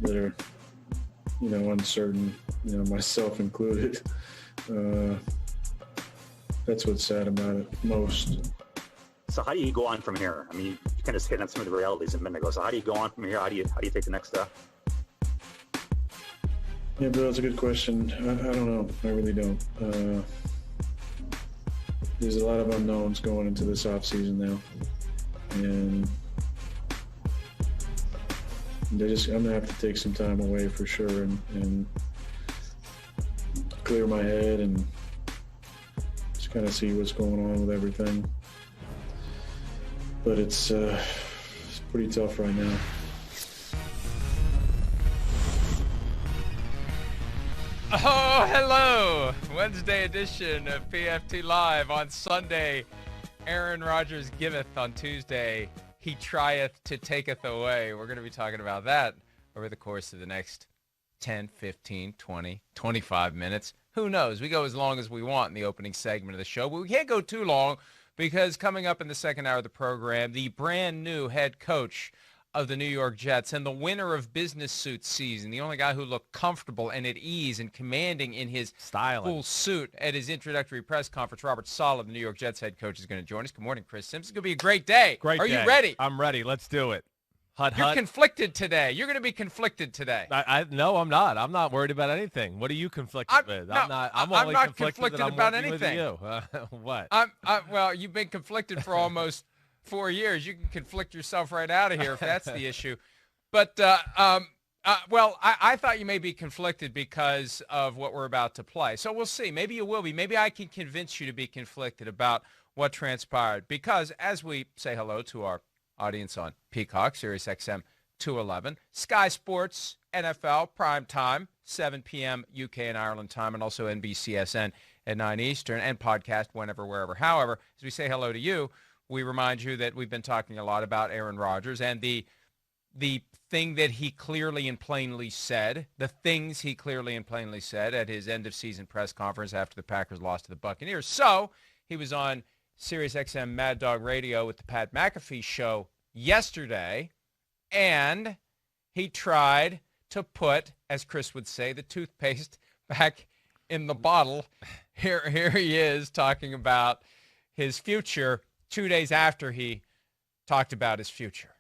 that are, uncertain, myself included. That's what's sad about it most. So how do you go on from here? I mean, you kind of hit on some of the realities a minute ago. So how do you go on from here? How do you take the next step? Yeah, Bill, that's a good question. I don't know. I really don't. There's a lot of unknowns going into this offseason now. And I'm going to have to take some time away for sure and clear my head and just kind of see what's going on with everything. But it's pretty tough right now. Oh, hello! Wednesday edition of PFT Live. On Sunday, Aaron Rodgers giveth. On Tuesday, he trieth to taketh away. We're going to be talking about that over the course of the next 10, 15, 20, 25 minutes. Who knows? We go as long as we want in the opening segment of the show, but we can't go too long because coming up in the second hour of the program, the brand new head coach of the New York Jets and the winner of business suit season, the only guy who looked comfortable and at ease and commanding in his full suit at his introductory press conference, Robert Saleh, the New York Jets head coach, is going to join us. Good morning, Chris Simpson. It's going to be a great day. Are you ready? I'm ready. Let's do it. You're conflicted today. You're going to be conflicted today. No, I'm not. I'm not worried about anything. What are you conflicted with? I'm not conflicted about anything. What? Well, you've been conflicted for almost 4 years. You can conflict yourself right out of here if that's the issue. But, I thought you may be conflicted because of what we're about to play. So we'll see. Maybe you will be. Maybe I can convince you to be conflicted about what transpired. Because as we say hello to our audience on Peacock, Sirius XM 211, Sky Sports, NFL, prime time, 7 p.m. UK and Ireland time, and also NBCSN at 9 Eastern, and podcast whenever, wherever. However, as we say hello to you, we remind you that we've been talking a lot about Aaron Rodgers and the thing that he clearly and plainly said, the things he clearly and plainly said at his end-of-season press conference after the Packers lost to the Buccaneers. So he was on Sirius XM Mad Dog Radio with the Pat McAfee show yesterday, and he tried to put, as Chris would say, the toothpaste back in the bottle. Here he is talking about his future 2 days after he talked about his future.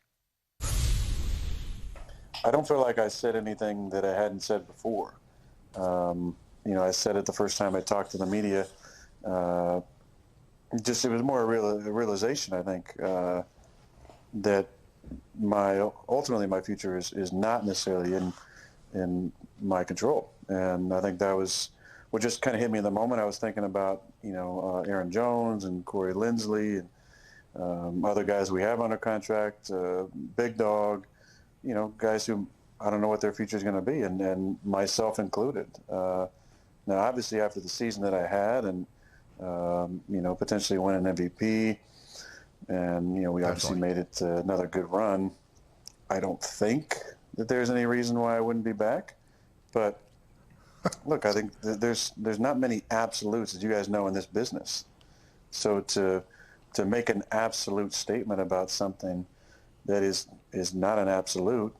I don't feel like I said anything that I hadn't said before. I said it the first time I talked to the media. It was more a realization, I think, that ultimately my future is not necessarily in my control. And I think that was what just kind of hit me in the moment. I was thinking about, Aaron Jones and Corey Linsley and other guys we have under contract, Big Dog, guys who I don't know what their future is going to be, and myself included. Now, obviously, after the season that I had and, potentially win an MVP, and, we obviously made it another good run, I don't think that there's any reason why I wouldn't be back. But, look, I think there's not many absolutes, as you guys know, in this business. So to make an absolute statement about something that is not an absolute,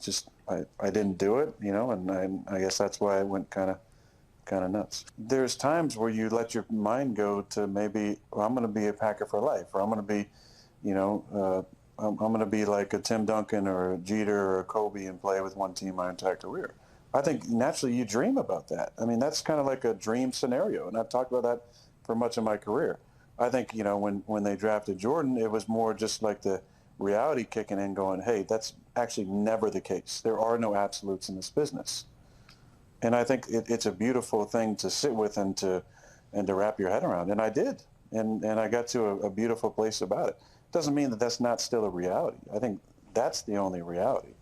just I didn't do it, and I guess that's why I went kind of nuts. There's times where you let your mind go to maybe, well, I'm going to be a Packer for life, or I'm going to be, I'm going to be like a Tim Duncan or a Jeter or a Kobe and play with one team my entire career. I think naturally you dream about that. I mean, that's kind of like a dream scenario, and I've talked about that for much of my career. I think, when they drafted Jordan, it was more just like the reality kicking in going, hey, that's actually never the case. There are no absolutes in this business. And I think it's a beautiful thing to sit with and to wrap your head around. And I did. And I got to a beautiful place about it. Doesn't mean that that's not still a reality. I think that's the only reality,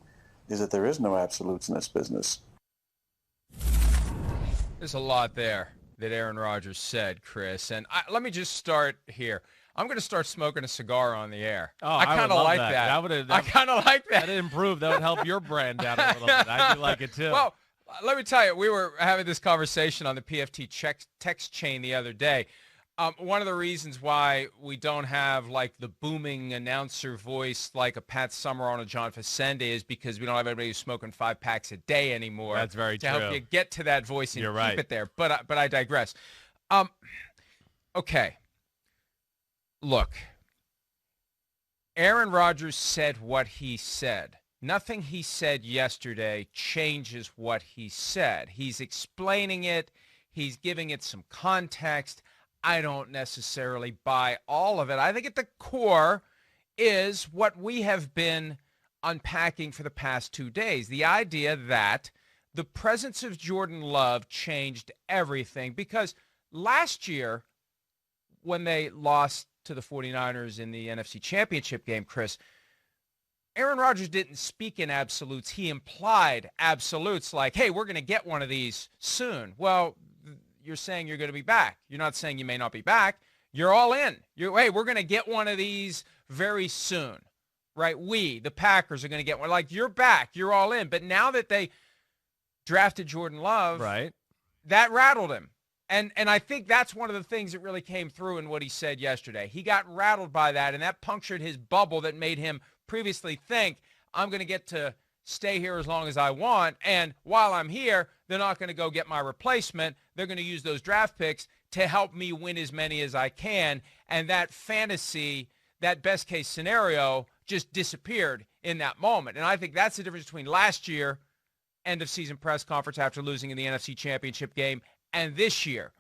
is that there is no absolutes in this business. There's a lot there that Aaron Rodgers said, Chris. And let me just start here. I'm going to start smoking a cigar on the air. Oh, I kind of like that. I kind of like that. That'd improve. That would help your brand out a little bit. I do like it too. Well, let me tell you, we were having this conversation on the PFT text chain the other day. One of the reasons why we don't have like the booming announcer voice like a Pat Summerall and a John Facenda is because we don't have anybody who's smoking 5 packs a day anymore. That's very to true. help you get to that voice and You're keep right. it there. But I digress. Okay. Look, Aaron Rodgers said what he said. Nothing he said yesterday changes what he said. He's explaining it. He's giving it some context. I don't necessarily buy all of it. I think at the core is what we have been unpacking for the past 2 days. The idea that the presence of Jordan Love changed everything because last year when they lost to the 49ers in the NFC Championship game, Chris, Aaron Rodgers didn't speak in absolutes. He implied absolutes like, hey, we're going to get one of these soon. Well, you're saying you're going to be back. You're not saying you may not be back. You're all in. Hey, we're going to get one of these very soon, right? We, the Packers, are going to get one. Like, you're back. You're all in. But now that they drafted Jordan Love, Right. that rattled him. And I think that's one of the things that really came through in what he said yesterday. He got rattled by that, and that punctured his bubble that made him previously think, I'm going to get to stay here as long as I want, and while I'm here, they're not going to go get my replacement. They're going to use those draft picks to help me win as many as I can, and that fantasy, that best-case scenario just disappeared in that moment. And I think that's the difference between last year, end-of-season press conference after losing in the NFC Championship game, and this year.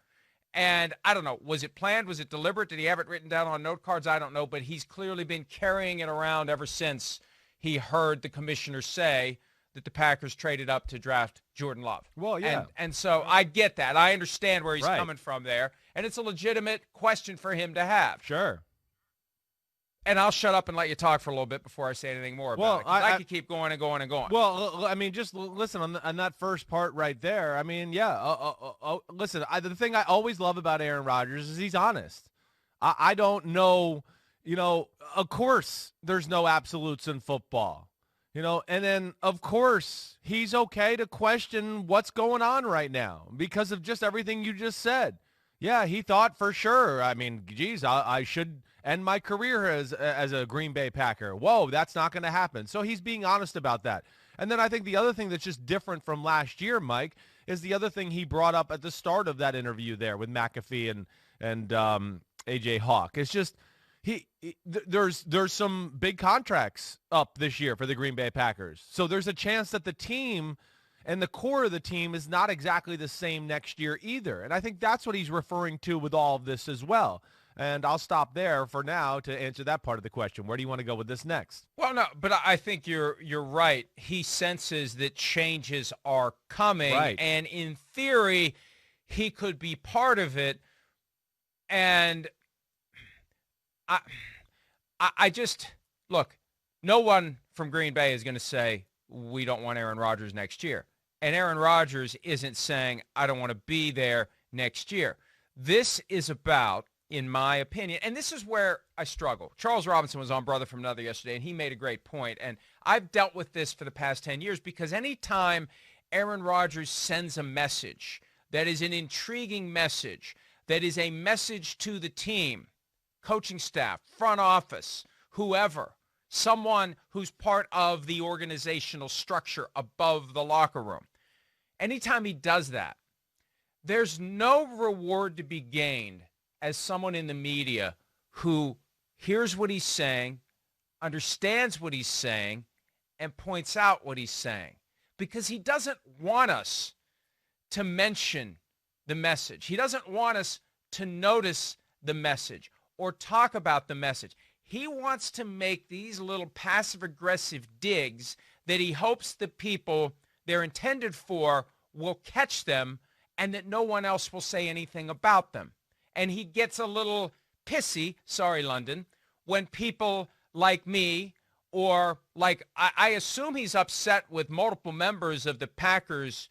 And I don't know, was it planned? Was it deliberate? Did he have it written down on note cards? I don't know, but he's clearly been carrying it around ever since he heard the commissioner say that the Packers traded up to draft Jordan Love. Well, yeah. And so I get that. I understand where he's Right. coming from there. And it's a legitimate question for him to have. Sure. And I'll shut up and let you talk for a little bit before I say anything more about it. 'Cause I could keep going and going and going. Well, I mean, just listen on that first part right there. I mean, yeah. Listen, the thing I always love about Aaron Rodgers is he's honest. I don't know, of course there's no absolutes in football, and then of course he's okay to question what's going on right now because of just everything you just said. Yeah, he thought for sure. I mean, geez, I should end my career as a Green Bay Packer. Whoa, that's not going to happen. So he's being honest about that. And then I think the other thing that's just different from last year, Mike, is the other thing he brought up at the start of that interview there with McAfee and A.J. Hawk. It's just there's some big contracts up this year for the Green Bay Packers. So there's a chance that the team and the core of the team is not exactly the same next year either. And I think that's what he's referring to with all of this as well. And I'll stop there for now to answer that part of the question. Where do you want to go with this next? Well, no, but I think you're right. He senses that changes are coming, Right. and in theory, he could be part of it. And I just look. No one from Green Bay is going to say we don't want Aaron Rodgers next year, and Aaron Rodgers isn't saying I don't want to be there next year. This is about, in my opinion, and this is where I struggle. Charles Robinson was on Brother from Another yesterday, and he made a great point. And I've dealt with this for the past 10 years because anytime Aaron Rodgers sends a message that is an intriguing message, that is a message to the team, coaching staff, front office, whoever, someone who's part of the organizational structure above the locker room, anytime he does that, there's no reward to be gained as someone in the media who hears what he's saying, understands what he's saying, and points out what he's saying. Because he doesn't want us to mention the message. He doesn't want us to notice the message or talk about the message. He wants to make these little passive-aggressive digs that he hopes the people they're intended for will catch them and that no one else will say anything about them. And he gets a little pissy, sorry, London, when people like me or like I assume he's upset with multiple members of the Packers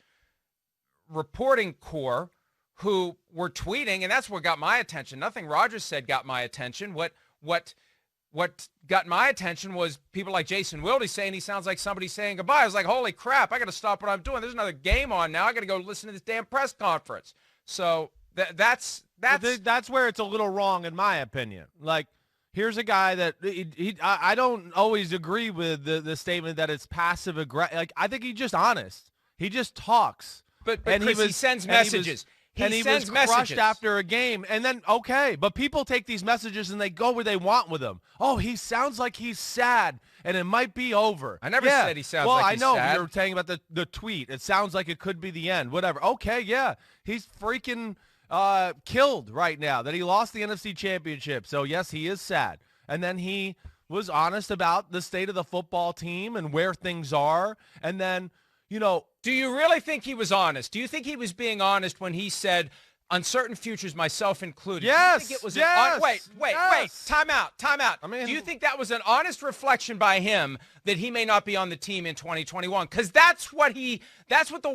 reporting corps who were tweeting, and that's what got my attention. Nothing Rodgers said got my attention. What got my attention was people like Jason Wilde saying he sounds like somebody saying goodbye. I was like, holy crap, I got to stop what I'm doing. There's another game on now. I got to go listen to this damn press conference. So That's where it's a little wrong, in my opinion. Like, here's a guy that I don't always agree with the statement that it's passive aggressive. Like, I think he's just honest. He just talks. But Chris, he sends messages. He was crushed after a game, and then, okay, but people take these messages and they go where they want with them. Oh, he sounds like he's sad, and it might be over. I never said he sounds like he's sad. Well, I know. You were saying about the tweet. It sounds like it could be the end, whatever. Okay, yeah. He's freaking killed right now that he lost the NFC Championship. So, yes, he is sad. And then he was honest about the state of the football team and where things are, and then, do you really think he was honest? Do you think he was being honest when he said uncertain futures, myself included? Yes. Do you think it was wait. Time out. I mean, do you think that was an honest reflection by him that he may not be on the team in 2021? Because that's what the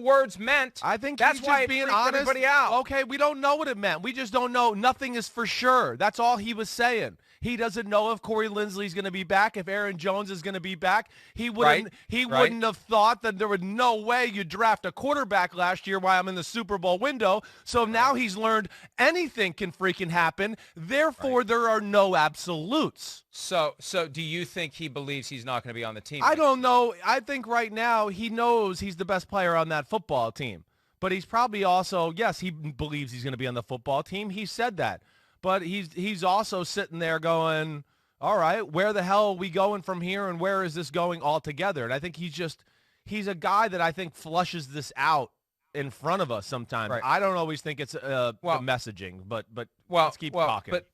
words meant. I think that's he's why just being freaked honest. Everybody out. Okay, we don't know what it meant. We just don't know. Nothing is for sure. That's all he was saying. He doesn't know if Corey Linsley's going to be back, if Aaron Jones is going to be back. He wouldn't have thought that there was no way you'd draft a quarterback last year while I'm in the Super Bowl window. So now he's learned anything can freaking happen. Therefore, there are no absolutes. So do you think he believes he's not going to be on the team? I don't know. I think right now he knows he's the best player on that football team. But he's probably also, yes, he believes he's going to be on the football team. He said that. But he's also sitting there going, all right, where the hell are we going from here, and where is this going altogether? And I think he's a guy that I think flushes this out in front of us sometimes. Right. I don't always think it's the messaging, but let's keep talking. But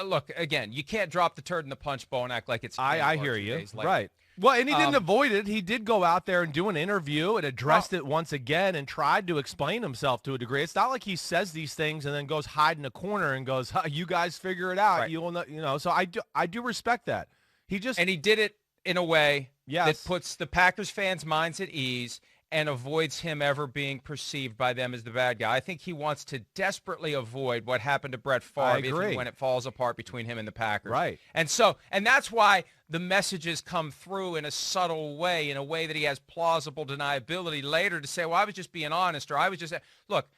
look, again, you can't drop the turd in the punch bowl and act like it's. I hear you. Right. Well, and he didn't avoid it. He did go out there and do an interview and addressed it once again and tried to explain himself to a degree. It's not like he says these things and then goes hide in a corner and goes, "You guys figure it out." Right. You will not, So I do respect that. He did it in a way that puts the Packers fans' minds at ease and avoids him ever being perceived by them as the bad guy. I think he wants to desperately avoid what happened to Brett Favre if and when it falls apart between him and the Packers. Right. And that's why the messages come through in a subtle way, in a way that he has plausible deniability later to say, well, I was just being honest, or I was just – look,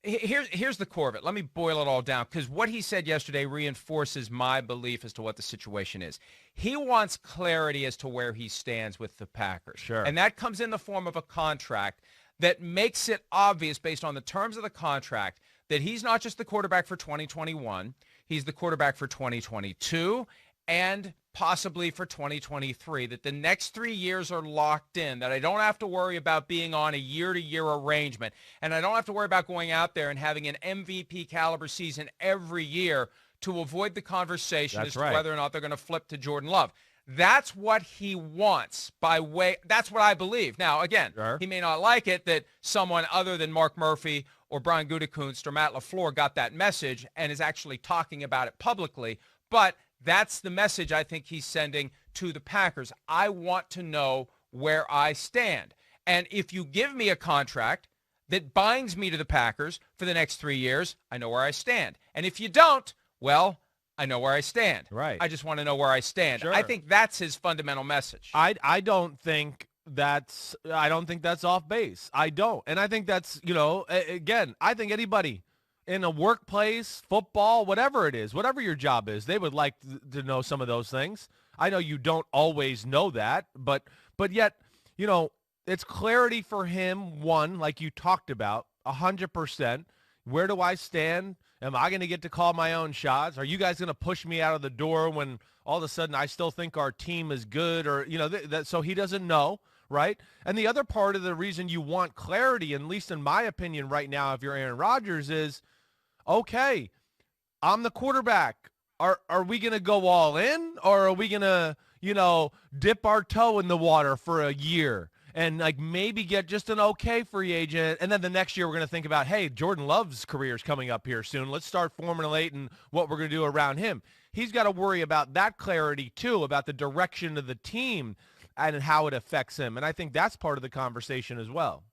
here's the core of it. Let me boil it all down, because what he said yesterday reinforces my belief as to what the situation is. He wants clarity as to where he stands with the Packers. Sure. And that comes in the form of a contract that makes it obvious based on the terms of the contract that he's not just the quarterback for 2021, he's the quarterback for 2022 and possibly for 2023, that the next 3 years are locked in, that I don't have to worry about being on a year-to-year arrangement, and I don't have to worry about going out there and having an MVP caliber season every year to avoid the conversation as to whether or not they're going to flip to Jordan Love. That's what he wants that's what I believe. Now, again, he may not like it that someone other than Mark Murphy or Brian Gutekunst or Matt LaFleur got that message and is actually talking about it publicly, but that's the message I think he's sending to the Packers. I want to know where I stand. And if you give me a contract that binds me to the Packers for the next 3 years, I know where I stand. And if you don't, well, I know where I stand. Right. I just want to know where I stand. Sure. I think that's his fundamental message. I don't think that's off base. I don't. And I think that's, again, I think anybody in a workplace, football, whatever it is, whatever your job is, they would like to know some of those things. I know you don't always know that, but yet, it's clarity for him, one, like you talked about, 100%. Where do I stand? Am I going to get to call my own shots? Are you guys going to push me out of the door when all of a sudden I still think our team is good? Or, so he doesn't know, right? And the other part of the reason you want clarity, at least in my opinion right now, if you're Aaron Rodgers, is, okay, I'm the quarterback. Are we going to go all in, or are we going to, dip our toe in the water for a year and maybe get just an okay free agent, and then the next year we're going to think about, hey, Jordan Love's career is coming up here soon. Let's start formulating what we're going to do around him. He's got to worry about that clarity too, about the direction of the team and how it affects him. And I think that's part of the conversation as well.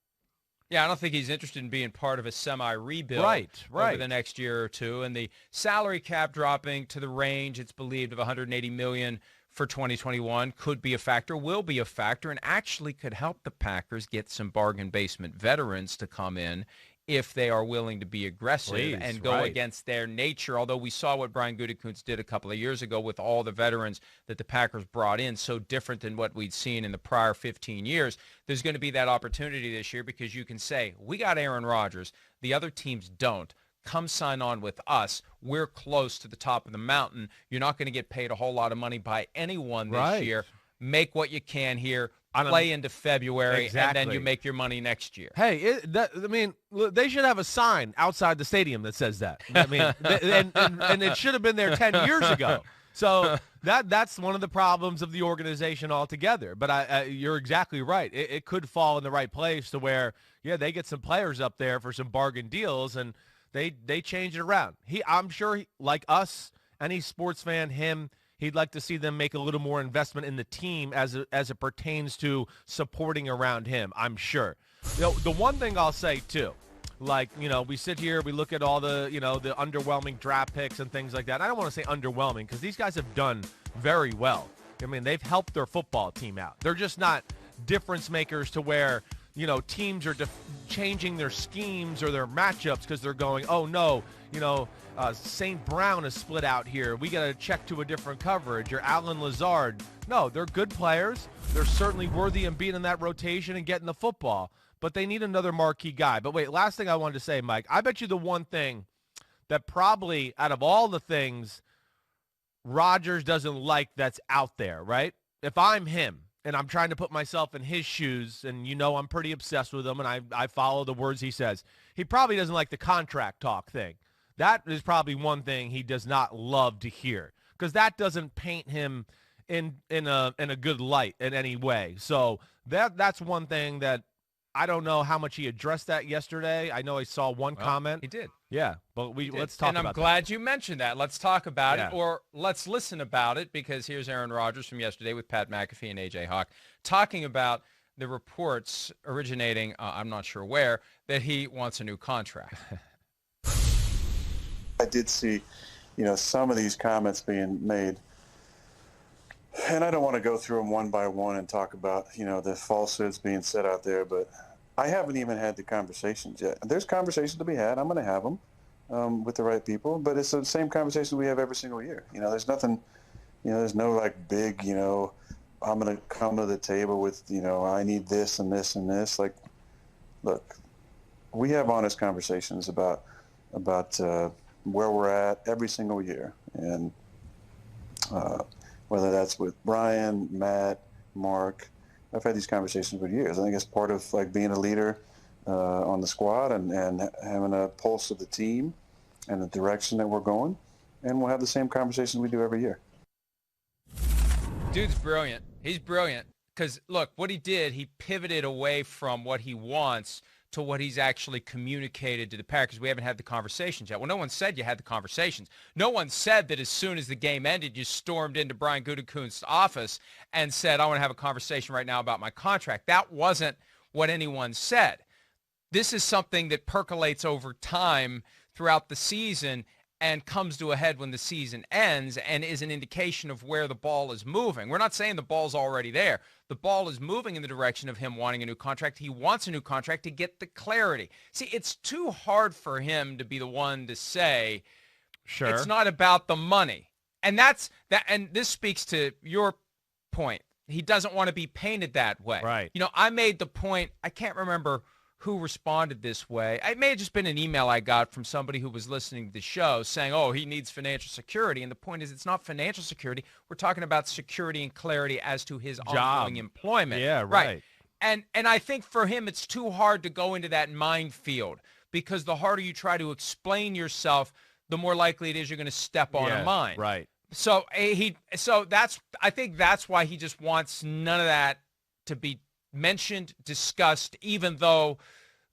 Yeah, I don't think he's interested in being part of a semi-rebuild over the next year or two. And the salary cap dropping to the range, it's believed, of $180 million for 2021 could be a factor, will be a factor, and actually could help the Packers get some bargain basement veterans to come in if they are willing to be aggressive and go against their nature. Although we saw what Brian Gutekunst did a couple of years ago with all the veterans that the Packers brought in, so different than what we'd seen in the prior 15 years. There's going to be that opportunity this year because you can say, we got Aaron Rodgers, the other teams don't. Come sign on with us. We're close to the top of the mountain. You're not going to get paid a whole lot of money by anyone this year. Make what you can here. Play into February, and then you make your money next year. Hey, they should have a sign outside the stadium that says that. I mean, and it should have been there 10 years ago. So that's one of the problems of the organization altogether. But you're exactly right. It could fall in the right place to where, they get some players up there for some bargain deals, and they change it around. I'm sure, like us, any sports fan, he'd like to see them make a little more investment in the team as it pertains to supporting around him, I'm sure. The one thing I'll say, too, we sit here, we look at all the, the underwhelming draft picks and things like that. I don't want to say underwhelming because these guys have done very well. I mean, they've helped their football team out. They're just not difference makers to where, teams are changing their schemes or their matchups because they're going, oh, no, St. Brown is split out here. We got to check to a different coverage. Or Alan Lazard. No, they're good players. They're certainly worthy of being in that rotation and getting the football. But they need another marquee guy. But wait, last thing I wanted to say, Mike. I bet you the one thing that probably out of all the things Rodgers doesn't like that's out there, right? If I'm him and I'm trying to put myself in his shoes, and I'm pretty obsessed with him and I follow the words he says, he probably doesn't like the contract talk thing. That is probably one thing he does not love to hear because that doesn't paint him in a good light in any way. So that's one thing that I don't know how much he addressed that yesterday. I know I saw one comment. He did. Yeah, but let's talk about that. And I'm glad you mentioned that. Let's talk about it, or let's listen about it, because here's Aaron Rodgers from yesterday with Pat McAfee and A.J. Hawk talking about the reports originating, I'm not sure where, that he wants a new contract. I did see, some of these comments being made, and I don't want to go through them one by one and talk about, the falsehoods being said out there, but I haven't even had the conversations yet. There's conversations to be had. I'm going to have them with the right people, but it's the same conversation we have every single year. There's nothing, there's no big, I'm going to come to the table with, I need this and this and this. Look, we have honest conversations about where we're at every single year, and whether that's with Brian, Matt, Mark, I've had these conversations for years. I think it's part of being a leader on the squad and having a pulse of the team and the direction that we're going, and we'll have the same conversations we do every year. Dude's brilliant. He's brilliant because, look, what he did, he pivoted away from what he wants to what he's actually communicated to the Packers. We haven't had the conversations yet. Well, no one said you had the conversations. No one said that as soon as the game ended, you stormed into Brian Gutekunst's office and said, I want to have a conversation right now about my contract. That wasn't what anyone said. This is something that percolates over time throughout the season and comes to a head when the season ends and is an indication of where the ball is moving. We're not saying the ball's already there. The ball is moving in the direction of him wanting a new contract. He wants a new contract to get the clarity. See, it's too hard for him to be the one to say, sure, it's not about the money. And and this speaks to your point. He doesn't want to be painted that way. Right. I made the point, I can't remember who responded this way. It may have just been an email I got from somebody who was listening to the show saying, oh, he needs financial security. And the point is, it's not financial security. We're talking about security and clarity as to his ongoing employment. Yeah, right. And I think for him, it's too hard to go into that minefield because the harder you try to explain yourself, the more likely it is you're going to step on a mine. Right. So I think that's why he just wants none of that to be mentioned, discussed, even though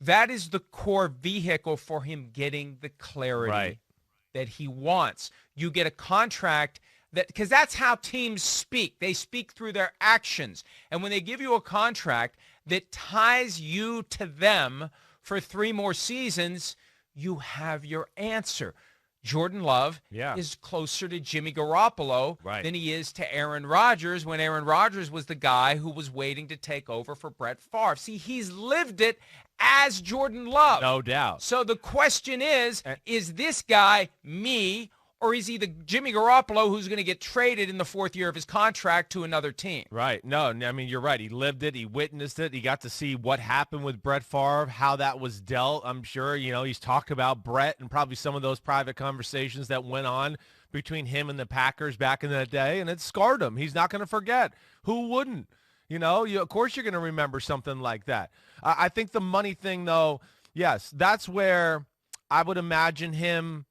that is the core vehicle for him getting the clarity that he wants. You get a contract because that's how teams speak. They speak through their actions. And when they give you a contract that ties you to them for 3 more seasons, you have your answer. Jordan Love Yeah. is closer to Jimmy Garoppolo Right. than he is to Aaron Rodgers when Aaron Rodgers was the guy who was waiting to take over for Brett Favre. See, he's lived it as Jordan Love. No doubt. So the question is this guy me, or is he the Jimmy Garoppolo who's going to get traded in the fourth year of his contract to another team? Right. No, I mean, you're right. He lived it. He witnessed it. He got to see what happened with Brett Favre, how that was dealt. I'm sure, he's talked about Brett and probably some of those private conversations that went on between him and the Packers back in that day, and it scarred him. He's not going to forget. Who wouldn't? Of course you're going to remember something like that. I think the money thing, though, yes, that's where I would imagine him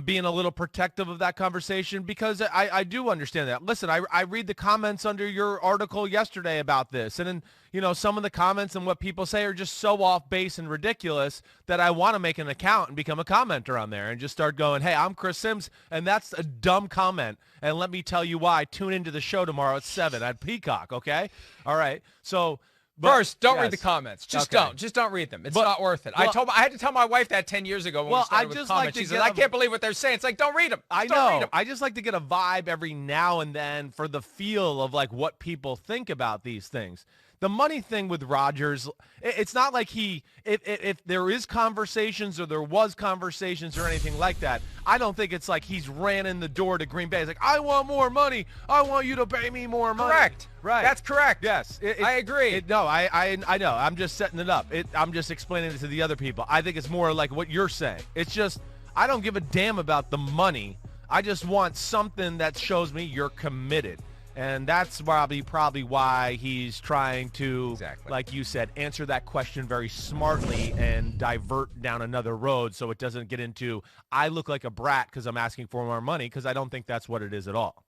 being a little protective of that conversation, because I do understand that. Listen, I read the comments under your article yesterday about this, and then, some of the comments and what people say are just so off base and ridiculous that I want to make an account and become a commenter on there and just start going, hey, I'm Chris Sims, and that's a dumb comment, and let me tell you why. Tune into the show tomorrow at 7 at Peacock, okay? All right, so... First, don't read the comments. Just don't read them. It's not worth it. Well, I had to tell my wife that 10 years ago when we started with comments. She said, I can't believe what they're saying. It's like, don't read them. I know. I just like to get a vibe every now and then for the feel of like what people think about these things. The money thing with Rodgers, it's not like if there is conversations or there was conversations or anything like that, I don't think it's like he's ran in the door to Green Bay. It's like, I want more money. I want you to pay me more money. Correct. Right. That's correct. Yes. I agree. I know. I'm just setting it up. I'm just explaining it to the other people. I think it's more like what you're saying. It's just, I don't give a damn about the money. I just want something that shows me you're committed. And that's probably why he's trying to, like you said, answer that question very smartly and divert down another road so it doesn't get into, I look like a brat because I'm asking for more money, because I don't think that's what it is at all.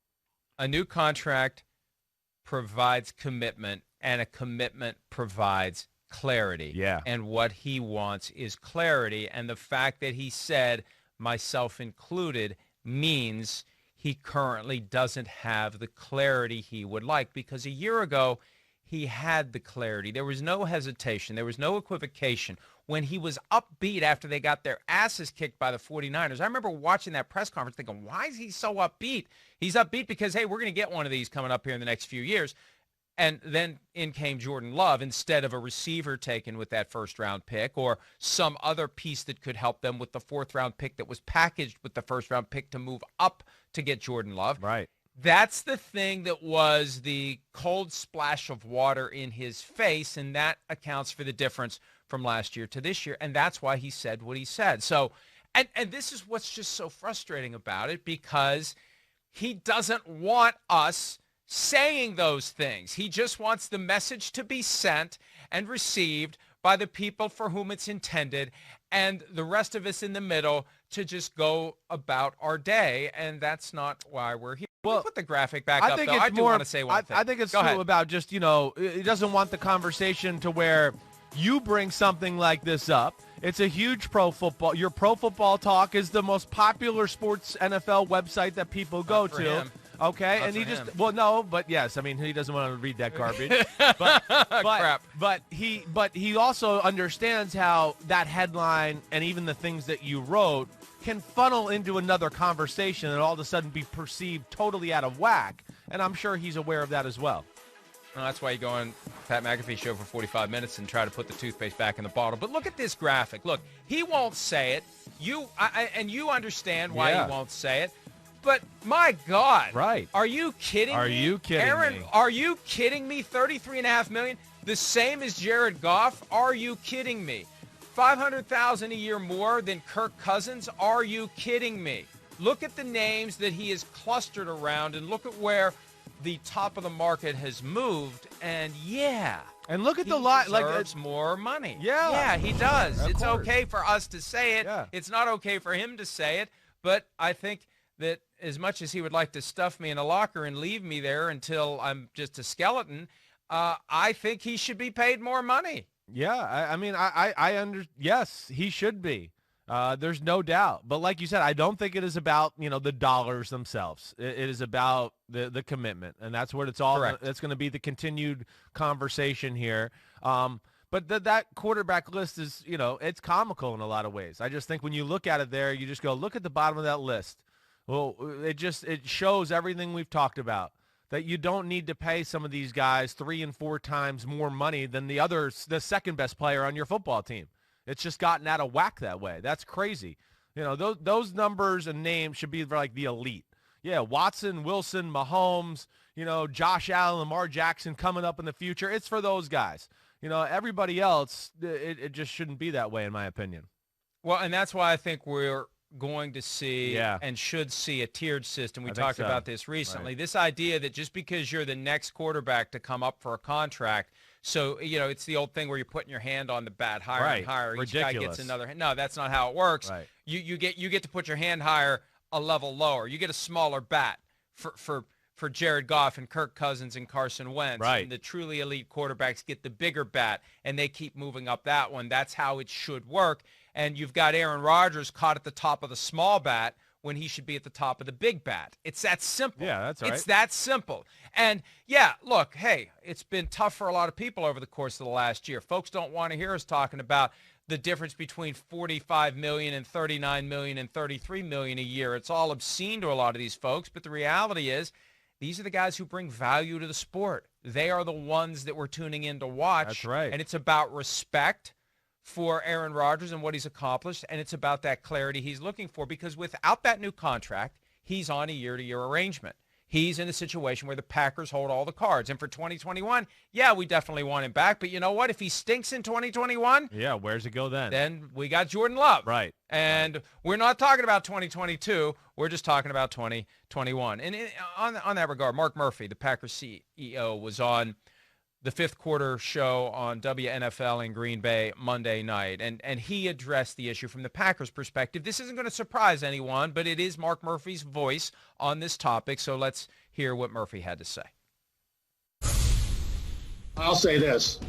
A new contract provides commitment, and a commitment provides clarity. Yeah. And what he wants is clarity. And the fact that he said, myself included, means he currently doesn't have the clarity he would like, because a year ago he had the clarity. There was no hesitation. There was no equivocation. When he was upbeat after they got their asses kicked by the 49ers, I remember watching that press conference thinking, why is he so upbeat? He's upbeat because, hey, we're going to get one of these coming up here in the next few years. And then in came Jordan Love instead of a receiver taken with that first-round pick or some other piece that could help them with the fourth-round pick that was packaged with the first-round pick to move up to get Jordan Love. Right. That's the thing that was the cold splash of water in his face, and that accounts for the difference from last year to this year, and that's why he said what he said. So, and this is what's just so frustrating about it, because he doesn't want us saying those things. He just wants the message to be sent and received by the people for whom it's intended, and the rest of us in the middle to just go about our day, and that's not why we're here. Well, put the graphic back up, though. I do want to say one thing. I think it's about just, he doesn't want the conversation to where you bring something like this up. It's a huge pro football. Your Pro Football Talk is the most popular sports NFL website that people go to. Him. Okay, Not and he for just him. well, no, but yes, I mean he doesn't want to read that garbage. but Crap. But he also understands how that headline and even the things that you wrote can funnel into another conversation and all of a sudden be perceived totally out of whack. And I'm sure he's aware of that as well. Well, that's why you go on Pat McAfee show for 45 minutes and try to put the toothpaste back in the bottle. But look at this graphic. Look, he won't say it. And you understand why he won't say it. But my God. Right. Are you kidding me? Are you kidding Aaron, me? are you kidding me? $33.5 million, the same as Jared Goff? Are you kidding me? $500,000 a year more than Kirk Cousins? Are you kidding me? Look at the names that he is clustered around, and look at where the top of the market has moved. And and look at he the lot. deserves more money. Yeah, he does. Of It's course. okay for us to say it. Yeah. It's not okay for him to say it. But I think that as much as he would like to stuff me in a locker and leave me there until I'm just a skeleton, I think he should be paid more money. Yeah, I mean, yes, he should be. There's no doubt. But like you said, I don't think it is about, the dollars themselves. It is about the commitment. And that's what it's all. Correct. That's going to be the continued conversation here. But that quarterback list is, it's comical in a lot of ways. I just think when you look at it there, you just go, look at the bottom of that list. Well, it shows everything we've talked about, that you don't need to pay some of these guys 3 and 4 times more money than the second best player on your football team. It's just gotten out of whack that way. That's crazy. Those numbers and names should be for like the elite. Yeah, Watson, Wilson, Mahomes, Josh Allen, Lamar Jackson coming up in the future. It's for those guys. Everybody else, it just shouldn't be that way, in my opinion. Well, and that's why I think we're going to see and should see a tiered system. We talked about this recently. Right. This idea that just because you're the next quarterback to come up for a contract, so, it's the old thing where you're putting your hand on the bat higher and higher. Ridiculous. Each guy gets another. No, that's not how it works. Right. You get to put your hand higher, a level lower. You get a smaller bat for Jared Goff and Kirk Cousins and Carson Wentz. Right. And the truly elite quarterbacks get the bigger bat, and they keep moving up that one. That's how it should work. And you've got Aaron Rodgers caught at the top of the small bat when he should be at the top of the big bat. It's that simple. Yeah, that's right. It's that simple. And, yeah, look, hey, it's been tough for a lot of people over the course of the last year. Folks don't want to hear us talking about the difference between $45 million and $39 million and $33 million a year. It's all obscene to a lot of these folks, but the reality is these are the guys who bring value to the sport. They are the ones that we're tuning in to watch. That's right. And it's about respect for Aaron Rodgers and what he's accomplished, and it's about that clarity he's looking for, because without that new contract, he's on a year-to-year arrangement. He's in a situation where the Packers hold all the cards. And for 2021, yeah, we definitely want him back. But you know what? If he stinks in 2021, yeah, where's it go then? Then we got Jordan Love. Right. And we're not talking about 2022. We're just talking about 2021. And on that regard, Mark Murphy, the Packers CEO, was on the Fifth Quarter show on WNFL in Green Bay Monday night, and he addressed the issue from the Packers' perspective. This isn't going to surprise anyone, but it is Mark Murphy's voice on this topic, so let's hear what Murphy had to say. I'll say this.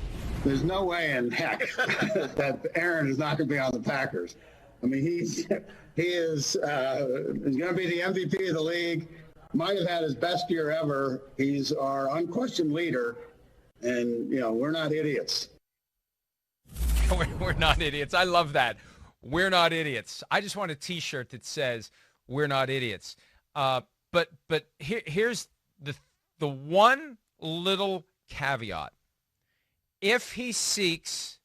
There's no way in heck that Aaron is not going to be on the Packers. I mean, he's going to be the MVP of the league, might have had his best year ever. He's our unquestioned leader. And, we're not idiots. We're not idiots. I love that. We're not idiots. I just want a T-shirt that says we're not idiots. But here's the one little caveat. If he seeks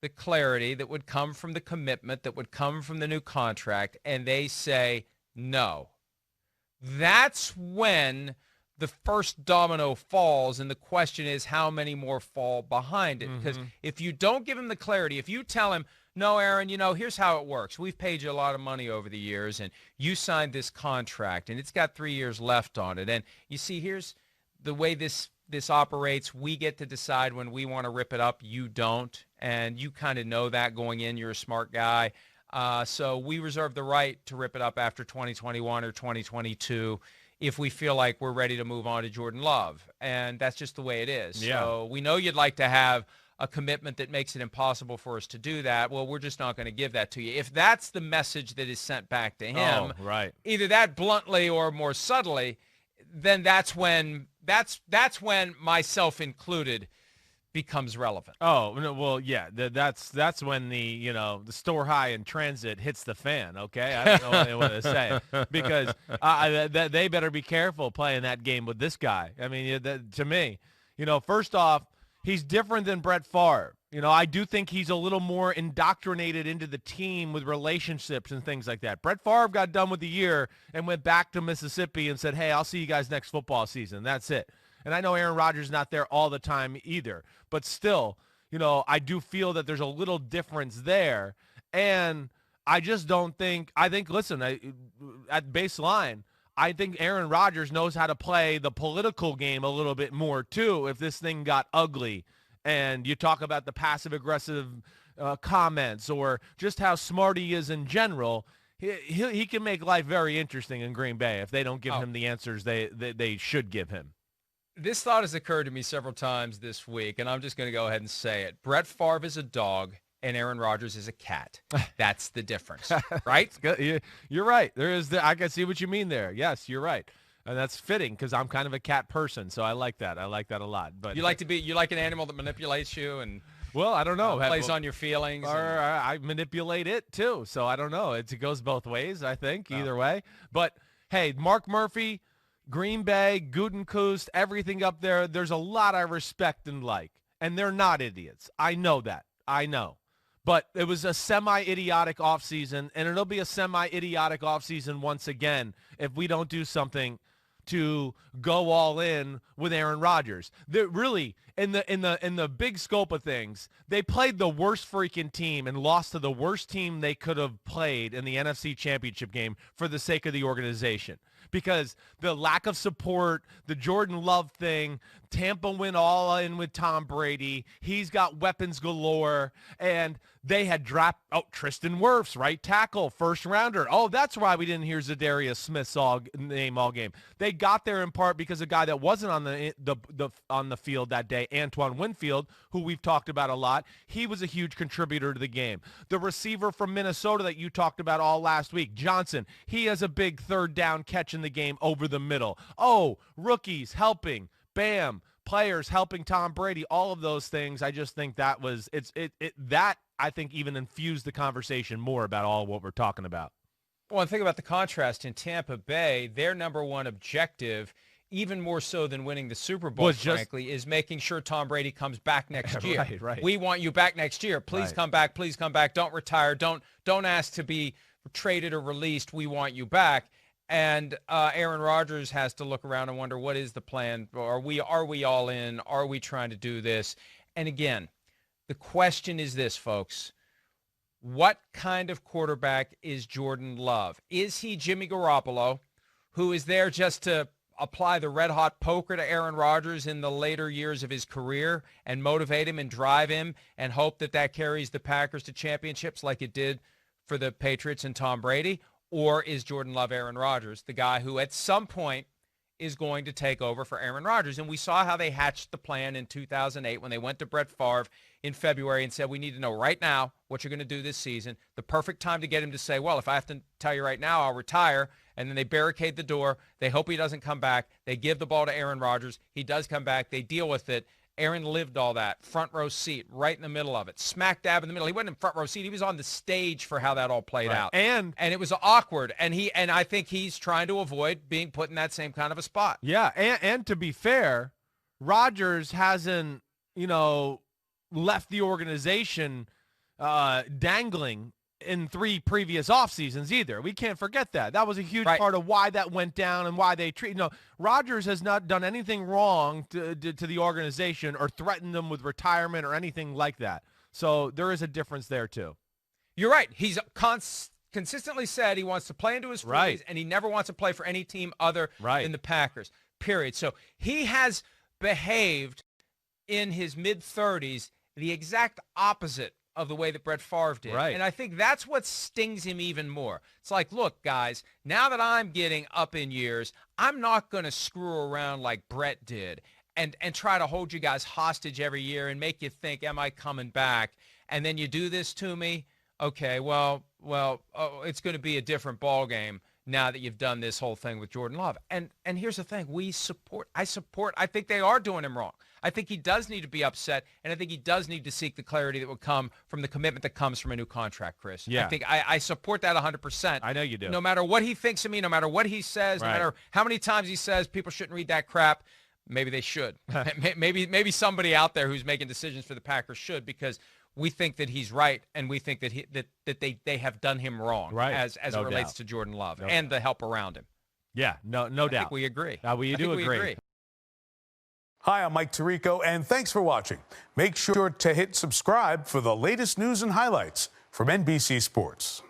the clarity that would come from the commitment, that would come from the new contract, and they say no, that's when the first domino falls, and the question is how many more fall behind it. Because if you don't give him the clarity, if you tell him, no, Aaron, here's how it works. We've paid you a lot of money over the years, and you signed this contract, and it's got 3 years left on it. And you see, here's the way this operates. We get to decide when we want to rip it up. You don't, and you kind of know that going in. You're a smart guy. So we reserve the right to rip it up after 2021 or 2022. If we feel like we're ready to move on to Jordan Love. And that's just the way it is. Yeah. So we know you'd like to have a commitment that makes it impossible for us to do that. Well, we're just not going to give that to you. If that's the message that is sent back to him, right, either that bluntly or more subtly, then that's when myself included becomes relevant. Oh, well, yeah, that's when the store high in transit hits the fan, okay? I don't know what to say, because they better be careful playing that game with this guy. I mean, to me, first off, he's different than Brett Favre. I do think he's a little more indoctrinated into the team with relationships and things like that. Brett Favre got done with the year and went back to Mississippi and said, hey, I'll see you guys next football season. That's it. And I know Aaron Rodgers is not there all the time either. But still, I do feel that there's a little difference there. And I just don't think – listen, at baseline, I think Aaron Rodgers knows how to play the political game a little bit more too if this thing got ugly. And you talk about the passive-aggressive comments or just how smart he is in general. He can make life very interesting in Green Bay if they don't give him the answers they should give him. This thought has occurred to me several times this week, and I'm just going to go ahead and say it. Brett Favre is a dog, and Aaron Rodgers is a cat. That's the difference, right? You're right. I can see what you mean there. Yes, you're right. And that's fitting because I'm kind of a cat person, so I like that. I like that a lot. But you like an animal that manipulates you and Well, I don't know. Plays on your feelings. Or I manipulate it too. So I don't know. It goes both ways, I think, either way. But, hey, Mark Murphy, Green Bay, Gutekunst, everything up there, there's a lot I respect and like. And they're not idiots. I know that. I know. But it was a semi-idiotic offseason, and it'll be a semi-idiotic offseason once again if we don't do something to go all in with Aaron Rodgers. They're really, in the big scope of things, they played the worst freaking team and lost to the worst team they could have played in the NFC Championship game for the sake of the organization. Because the lack of support, the Jordan Love thing, Tampa went all in with Tom Brady. He's got weapons galore. And they had dropped Tristan Wirfs, right tackle, first rounder. Oh, that's why we didn't hear Zadarius Smith's name all game. They got there in part because a guy that wasn't on the field that day, Antoine Winfield, who we've talked about a lot, he was a huge contributor to the game. The receiver from Minnesota that you talked about all last week, Johnson, he has a big third down catch in the game over the middle. Oh, rookies helping. Bam. Players helping Tom Brady, all of those things. I just think that was that I think even infused the conversation more about all what we're talking about. Well, and think about the contrast in Tampa Bay. Their number one objective, even more so than winning the Super Bowl, frankly, is making sure Tom Brady comes back next year. Right. We want you back next year. Please come back. Please come back. Don't retire. Don't ask to be traded or released. We want you back. And Aaron Rodgers has to look around and wonder, what is the plan? Are we all in? Are we trying to do this? And again, the question is this, folks. What kind of quarterback is Jordan Love? Is he Jimmy Garoppolo, who is there just to apply the red-hot poker to Aaron Rodgers in the later years of his career and motivate him and drive him and hope that carries the Packers to championships like it did for the Patriots and Tom Brady? Or is Jordan Love Aaron Rodgers, the guy who at some point is going to take over for Aaron Rodgers? And we saw how they hatched the plan in 2008 when they went to Brett Favre in February and said, we need to know right now what you're going to do this season. The perfect time to get him to say, well, if I have to tell you right now, I'll retire. And then they barricade the door. They hope he doesn't come back. They give the ball to Aaron Rodgers. He does come back. They deal with it. Aaron lived all that. Front row seat, right in the middle of it. Smack dab in the middle. He wasn't in front row seat. He was on the stage for how that all played out. And it was awkward. And I think he's trying to avoid being put in that same kind of a spot. Yeah, and to be fair, Rodgers hasn't, left the organization dangling in 3 previous off seasons either. We can't forget that. That was a huge part of why that went down and why they treat. Rodgers has not done anything wrong to the organization or threatened them with retirement or anything like that. So there is a difference there too. You're right. He's consistently said he wants to play into his 40s, and he never wants to play for any team other than the Packers, period. So he has behaved in his mid-30s the exact opposite of the way that Brett Favre did. Right. And I think that's what stings him even more. It's like, look, guys, now that I'm getting up in years, I'm not going to screw around like Brett did and try to hold you guys hostage every year and make you think, am I coming back? And then you do this to me? Okay, well, it's going to be a different ball game now that you've done this whole thing with Jordan Love. And here's the thing. I think they are doing him wrong. I think he does need to be upset, and I think he does need to seek the clarity that will come from the commitment that comes from a new contract, Chris. Yeah. I think I support that 100%. I know you do. No matter what he thinks of me, no matter what he says, no matter how many times he says people shouldn't read that crap, maybe they should. maybe somebody out there who's making decisions for the Packers should, because we think that he's right, and we think that they have done him wrong as it relates to Jordan Love and the help around him. Yeah, no doubt. I think we agree. We do agree. Hi, I'm Mike Tirico, and thanks for watching. Make sure to hit subscribe for the latest news and highlights from NBC Sports.